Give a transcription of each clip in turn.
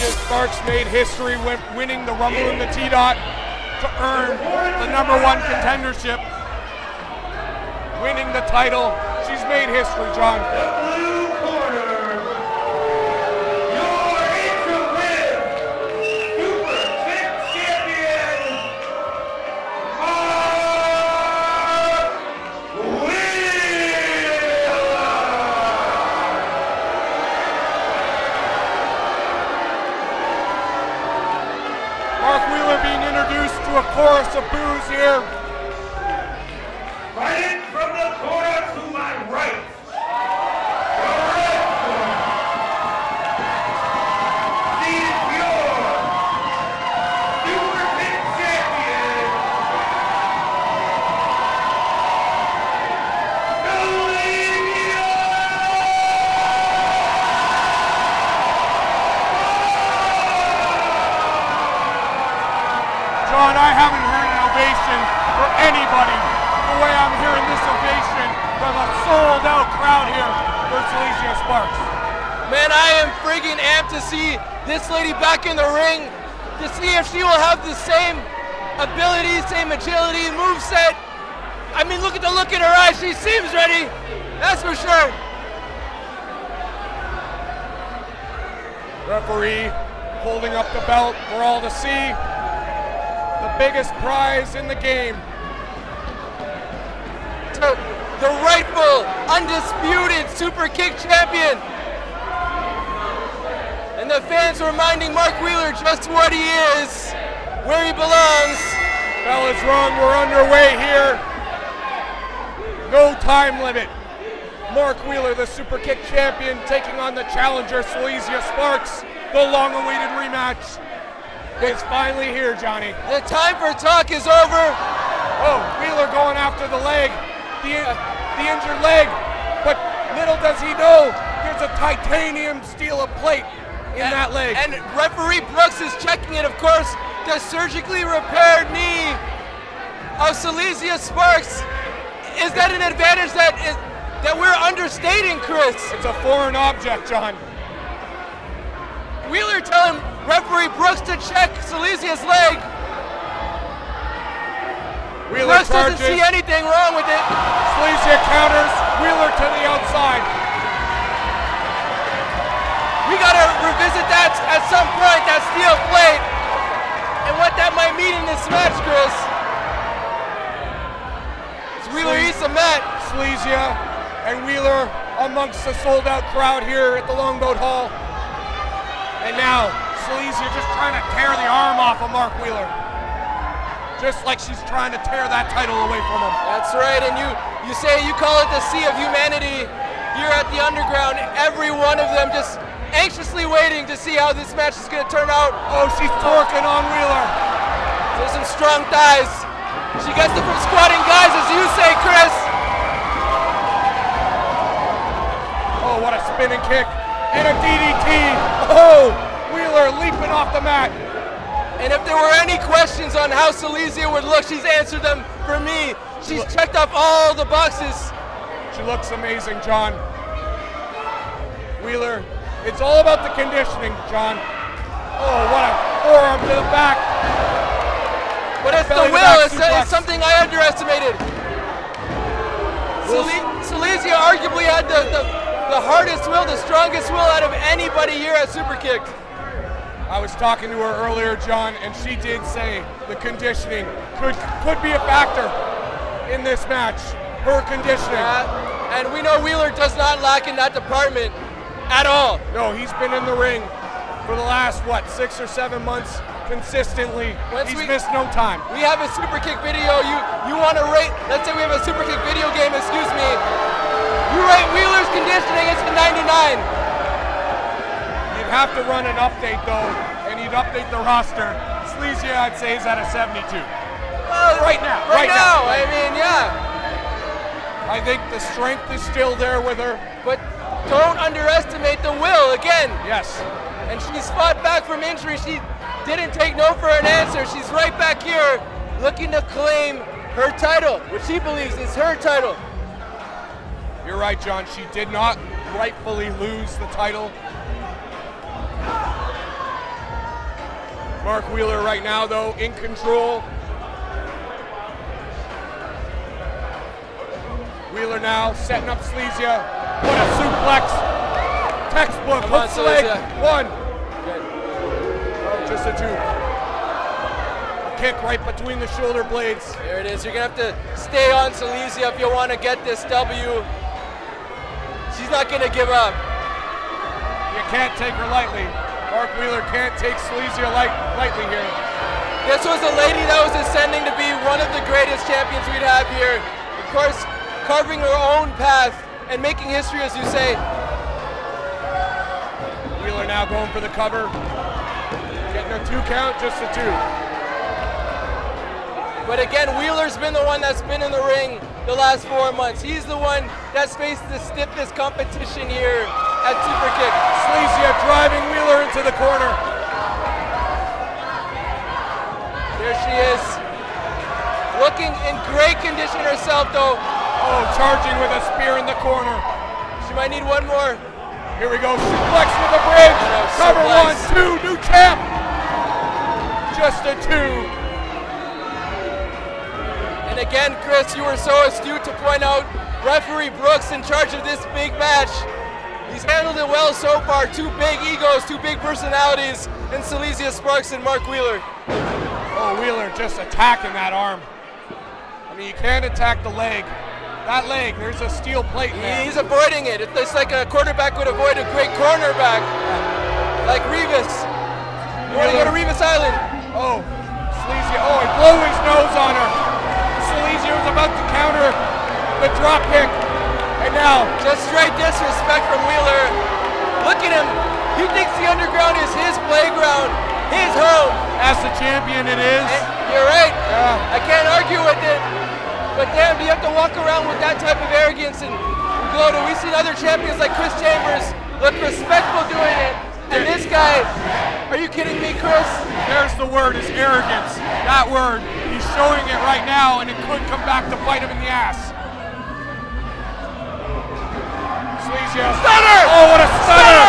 Seleziya Sparx made history with winning the Rumble in the T-Dot to earn the #1 contendership. Winning the title, she's made history, John. The blue corner, your Interim Superkick'd Champion, Mark Wheeler being introduced to a chorus of boos here. fighting from the corner to my right. The red corner. She is your Superkick'd Champion, Seleziya John, I haven't heard an ovation for anybody the way I'm hearing this ovation from a sold-out crowd here for Seleziya Sparx. Man, I am friggin' amped to see this lady back in the ring, to see if she will have the same ability, same agility, moveset. I mean, look at the look in her eyes. She seems ready, that's for sure. Referee holding up the belt for all to see. The biggest prize in the game. The rightful, undisputed Superkick'd Champion. And the fans reminding Mark Wheeler just what he is, where he belongs. Bell is rung, we're underway here. No time limit. Mark Wheeler, the Superkick'd Champion, taking on the challenger, Seleziya Sparx. The long-awaited rematch is finally here, Johnny. The time for talk is over. Oh, Wheeler going after the leg, the injured leg, but little does he know, there's a titanium steel plate in that leg. And referee Brooks is checking it, of course. The surgically repaired knee of Seleziya Sparx. Is that an advantage that we're understating, Chris? It's a foreign object, John. Wheeler telling referee Brooks to check Seleziya's leg. Wheeler Brooks doesn't see anything wrong with it. Seleziya counters, Wheeler to the outside. We gotta revisit that at some point, that steel plate, and what that might mean in this match, Chris. Wheeler eats a mat. Seleziya and Wheeler amongst the sold-out crowd here at the Longboat Hall. And now, Seleziya just trying to tear the arm off of Mark Wheeler. Just like she's trying to tear that title away from him. That's right, and you say you call it the Sea of Humanity here at the Underground. Every one of them just anxiously waiting to see how this match is gonna turn out. Oh, she's torquing on Wheeler. There's some strong thighs. She gets it from squatting guys, as you say, Chris. Oh, what a spinning kick. And a DDT. Oh, Wheeler leaping off the mat. And if there were any questions on how Seleziya would look, she's answered them for me. She's checked off all the boxes. She looks amazing, John. Wheeler, it's all about the conditioning, John. Oh, what a forearm to the back. But it's the will, it's something I underestimated. Seleziya arguably had the hardest will, the strongest will out of anybody here at Superkick'd. I was talking to her earlier, John, and she did say the conditioning could be a factor in this match. Her conditioning. And we know Wheeler does not lack in that department at all. No, he's been in the ring for the last, what, 6 or 7 months consistently. He's missed no time. We have a Superkick video. You want to rate, let's say we have a Superkick video game, excuse me. You rate Wheeler's conditioning, it's a 99. You'd have to run an update though, and you'd update the roster. Seleziya, I'd say, is at a 72. Well, right now. I mean, yeah. I think the strength is still there with her. But don't underestimate the will, again. Yes. And she's fought back from injury. She didn't take no for an answer. She's right back here looking to claim her title, which she believes is her title. You're right, John. She did not rightfully lose the title. Mark Wheeler right now, though, in control. Wheeler now setting up Seleziya. What a suplex. Textbook. Hooks the leg. One. Good. Oh, just a two. A kick right between the shoulder blades. There it is. You're going to have to stay on Seleziya if you want to get this W. She's not going to give up. You can't take her lightly. Mark Wheeler can't take Seleziya lightly here. This was a lady that was ascending to be one of the greatest champions we'd have here. Of course, carving her own path and making history, as you say. Wheeler now going for the cover. Getting a 2 count, just a 2. But again, Wheeler's been the one that's been in the ring the last 4 months. He's the one that's faced the stiffest competition here at Superkick. Seleziya driving Wheeler into the corner. There she is. Looking in great condition herself, though. Oh, charging with a spear in the corner. She might need one more. Here we go, suplex with a bridge. Cover suplex. 1, 2, new champ. Just a 2. And again, Chris, you were so astute to point out referee Brooks in charge of this big match. He's handled it well so far. 2 big egos, 2 big personalities in Seleziya Sparx and Mark Wheeler. Oh, Wheeler just attacking that arm. I mean, you can't attack the leg. That leg, there's a steel plate in there. He's avoiding it. It's like a quarterback would avoid a great cornerback. Like Revis. You want to go to Revis Island? Oh, Seleziya. Oh, he blew his nose on her. Seleziya was about to counter the drop kick. And now, just straight disrespect from Wheeler. Look at him. He thinks the underground is his playground, his home. As the champion, it is. And you're right. Yeah. I can't argue with it. But damn, do you have to walk around with that type of arrogance and gloat? We've seen other champions like Chris Chambers look respectful doing it. And this guy, are you kidding me, Chris? There's the word, is arrogance. That word, he's showing it right now, and it could come back to bite him in the ass. Seleziya. Stunner! Oh, what a stunner!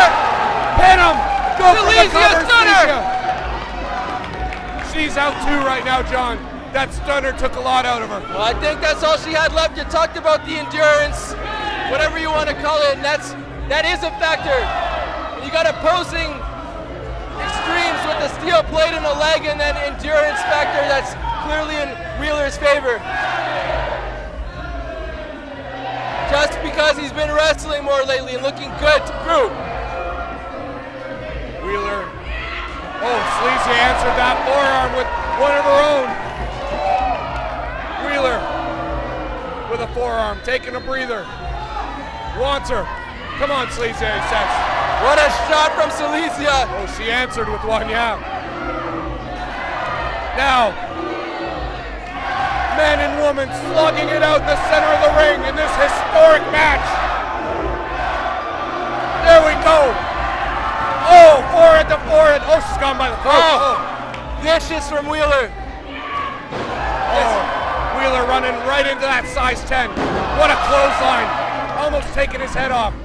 Pin him! Go for the cover, stunner! Seleziya. She's out too right now, John. That stunner took a lot out of her. Well, I think that's all she had left. You talked about the endurance, whatever you want to call it, and that is a factor. You got opposing extremes with the steel plate in the leg and then endurance factor that's clearly in Wheeler's favor. Just because he's been wrestling more lately and looking good to prove. Wheeler. Oh, Seleziya answered that forearm with one of her own. Wheeler with a forearm, taking a breather. Wants her. Come on, Seleziya, he says. What a shot from Seleziya. Oh, she answered with one, yeah. Now, men and women slugging it out in the center of the ring in this historic match. There we go. Oh, forehead to forehead. Oh, she's gone by the throat. Oh, vicious from Wheeler. Oh, Wheeler running right into that size 10. What a clothesline. Almost taking his head off.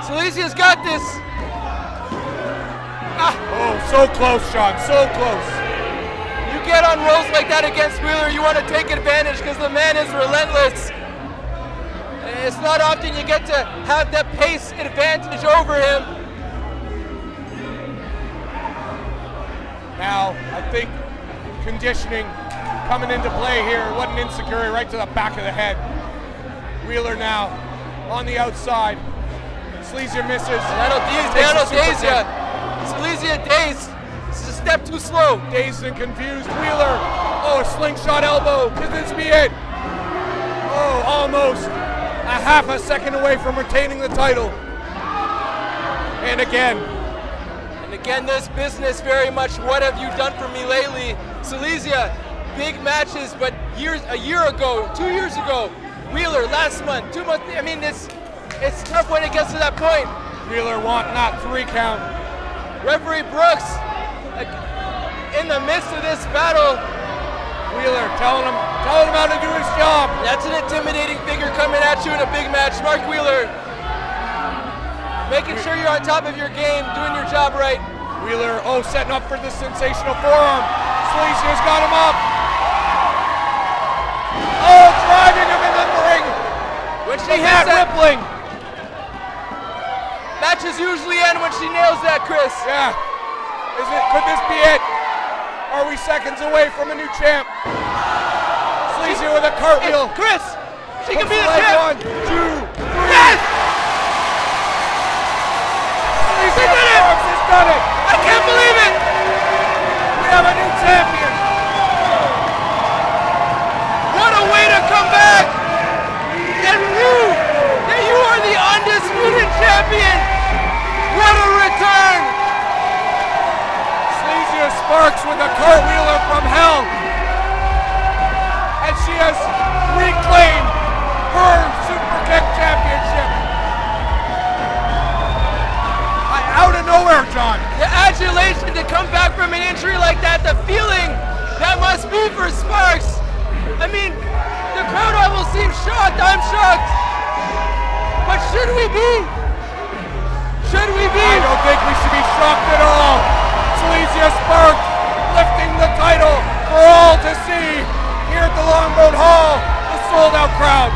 Seleziya's got this. Oh, so close, Sean, so close. You get on rolls like that against Wheeler, you want to take advantage because the man is relentless. It's not often you get to have that pace advantage over him. Now, I think conditioning coming into play here. What an insecurity right to the back of the head. Wheeler now on the outside. Seleziya misses. That'll daze ya. Seleziya dazed. This is a step too slow. Dazed and confused. Wheeler. Oh, a slingshot elbow. Could this be it? Oh, almost a half a second away from retaining the title. And again. And again, this business very much, what have you done for me lately? Seleziya, big matches, but a year ago, 2 years ago, Wheeler last month, 2 months, I mean, it's tough when it gets to that point. Wheeler wanting that 3 count. Referee Brooks, in the midst of this battle, Wheeler telling him how to do his job. That's an intimidating figure coming at you in a big match. Mark Wheeler. making sure you're on top of your game, doing your job right. Wheeler, setting up for the sensational forearm. Seleziya's got him up. Driving him into the ring. When she hits that, rippling. Matches usually end when she nails that, Chris. Yeah. Could this be it? Are we seconds away from a new champ? Seleziya with a cartwheel. Chris, she can be the One, champ. 2, 3. Yes! Seleziya Sparx has done it. I can't believe it. We have a new champion. What a way to come back and prove that you are the undisputed champion. What a return. Seleziya Sparx with a cartwheeler from hell. And she has reclaimed her Superkick'd Championship. Out of nowhere, John. The adulation to come back from an injury like that, the feeling that must be for Sparx. I mean, the crowd almost seems shocked. I'm shocked. But should we be? Should we be? I don't think we should be shocked at all. Seleziya Sparx lifting the title for all to see here at the Longboat Hall, the sold-out crowd.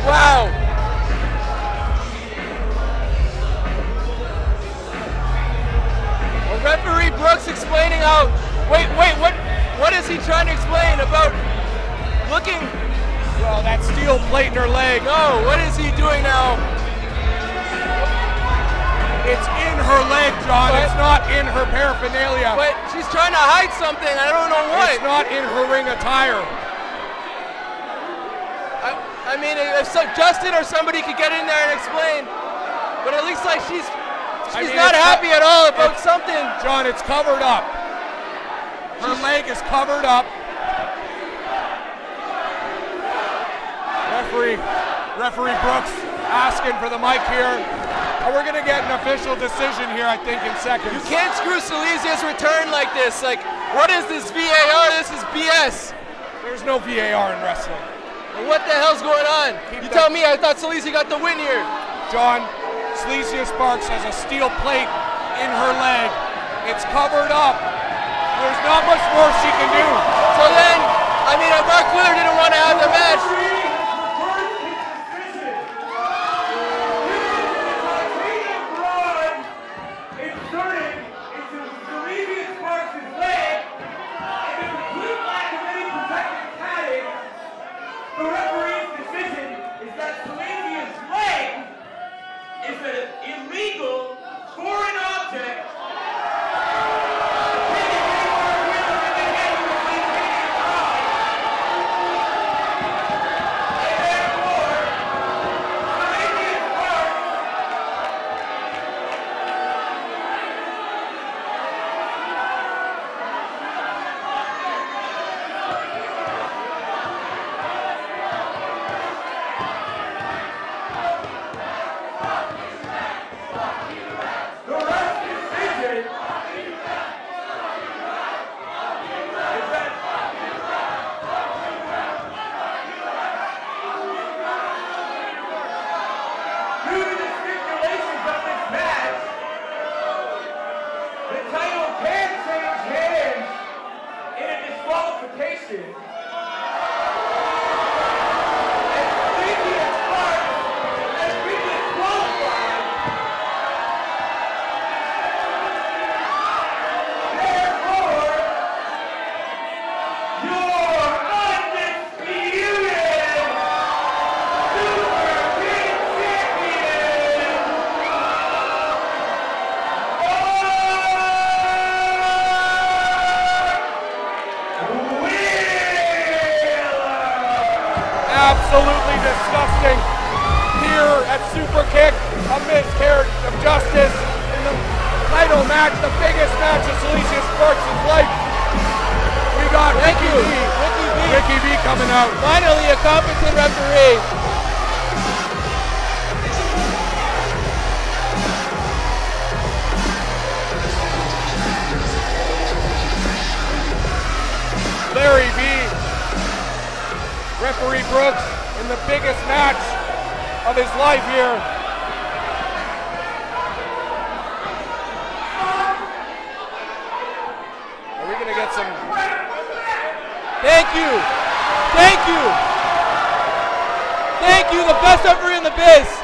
Wow. Well, referee Brooks explaining how. Wait, what is he trying to explain about looking? Well, that steel plate in her leg. No, what is he doing now? It's in her leg, John. But, it's not in her paraphernalia. But she's trying to hide something. I don't know what. It's not in her ring attire. I mean, if Justin or somebody could get in there and explain, but at least like she's not happy at all about something. John, it's covered up. Her leg is covered up. Referee Brooks asking for the mic here. We're going to get an official decision here, I think, in seconds. You can't screw Seleziya's return like this. Like, what is this VAR? This is BS. There's no VAR in wrestling. Well, what the hell's going on? You tell me. I thought Seleziya got the win here. John, Seleziya Sparx has a steel plate in her leg. It's covered up. There's not much more she can do. So then, I mean, Mark Wheeler didn't want to have the match. The referee's decision is that Seleziya's leg is an illegal foreign object. Absolutely disgusting. Here at Superkick, a miscarriage of justice in the title match, the biggest match of Seleziya Sparx's life. We got Ricky B coming out. Finally, a competent referee. Larry B, referee Brooks, and in the biggest match of his life here. Are we going to get some... Thank you. Thank you. Thank you, the best referee in the biz.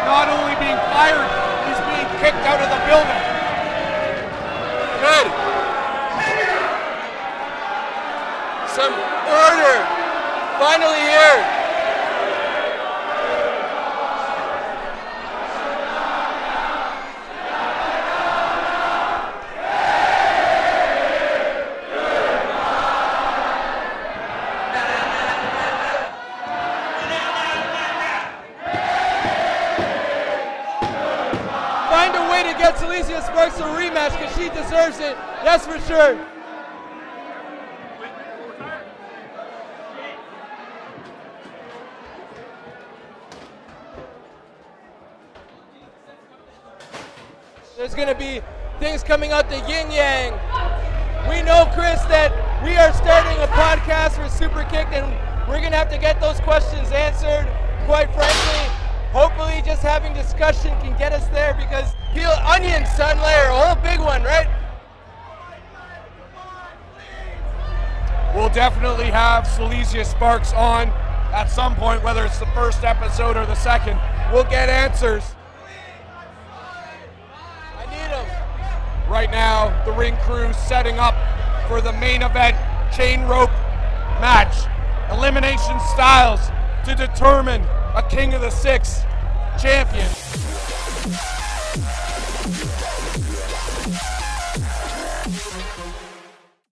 Not only being fired, he's being kicked out of the building. Good. Some order. Finally here. To get Seleziya Sparx a rematch because she deserves it, that's for sure. There's going to be things coming out the yin yang. We know, Chris, that we are starting a podcast for Superkick'd, and we're going to have to get those questions answered, quite frankly. Hopefully just having discussion can get us there, because peel onions, son, layer, a whole big one, right? We'll definitely have Seleziya Sparx on at some point, whether it's the first episode or the second. We'll get answers. I need them. Right now, the ring crew setting up for the main event chain rope match. Elimination styles to determine a King of the Six champion.